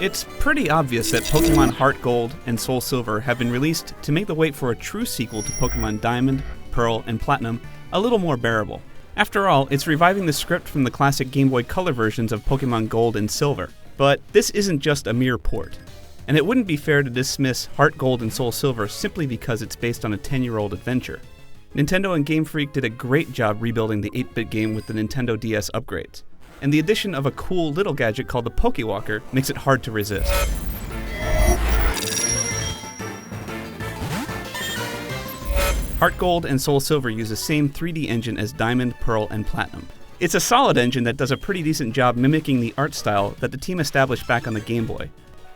It's pretty obvious that Pokemon HeartGold and SoulSilver have been released to make the wait for a true sequel to Pokemon Diamond, Pearl, and Platinum a little more bearable. After all, it's reviving the script from the classic Game Boy Color versions of Pokemon Gold and Silver. But this isn't just a mere port. And it wouldn't be fair to dismiss HeartGold and SoulSilver simply because it's based on a 10-year-old adventure. Nintendo and Game Freak did a great job rebuilding the 8-bit game with the Nintendo DS upgrades. And the addition of a cool little gadget called the Pokewalker makes it hard to resist. HeartGold and SoulSilver use the same 3D engine as Diamond, Pearl, and Platinum. It's a solid engine that does a pretty decent job mimicking the art style that the team established back on the Game Boy,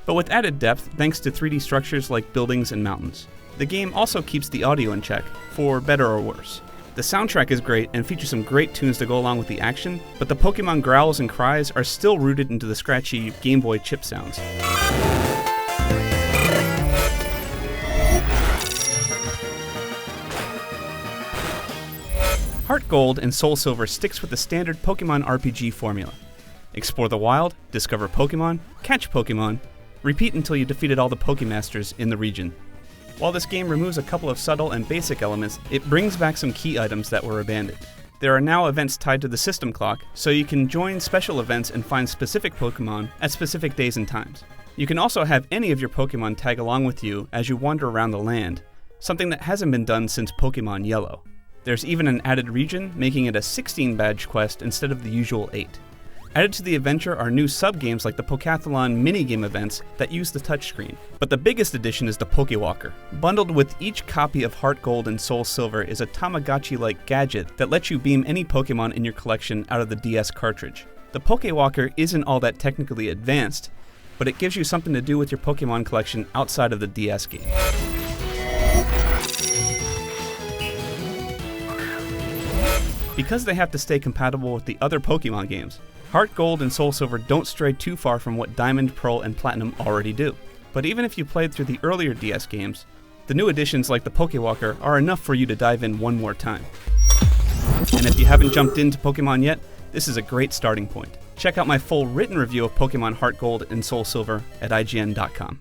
but with added depth thanks to 3D structures like buildings and mountains. The game also keeps the audio in check, for better or worse. The soundtrack is great and features some great tunes to go along with the action, but the Pokemon growls and cries are still rooted into the scratchy Game Boy chip sounds. HeartGold and SoulSilver sticks with the standard Pokemon RPG formula. Explore the wild, discover Pokemon, catch Pokemon, repeat until you defeated all the Pokemasters in the region. While this game removes a couple of subtle and basic elements, it brings back some key items that were abandoned. There are now events tied to the system clock, so you can join special events and find specific Pokemon at specific days and times. You can also have any of your Pokemon tag along with you as you wander around the land, something that hasn't been done since Pokemon Yellow. There's even an added region, making it a 16-badge quest instead of the usual 8. Added to the adventure are new sub-games like the Pokathlon minigame events that use the touchscreen. But the biggest addition is the Pokewalker. Bundled with each copy of HeartGold and SoulSilver is a Tamagotchi-like gadget that lets you beam any Pokemon in your collection out of the DS cartridge. The Pokewalker isn't all that technically advanced, but it gives you something to do with your Pokemon collection outside of the DS game. Because they have to stay compatible with the other Pokemon games, HeartGold and SoulSilver don't stray too far from what Diamond, Pearl, and Platinum already do. But even if you played through the earlier DS games, the new additions like the Pokewalker are enough for you to dive in one more time. And if you haven't jumped into Pokemon yet, this is a great starting point. Check out my full written review of Pokemon HeartGold and SoulSilver at IGN.com.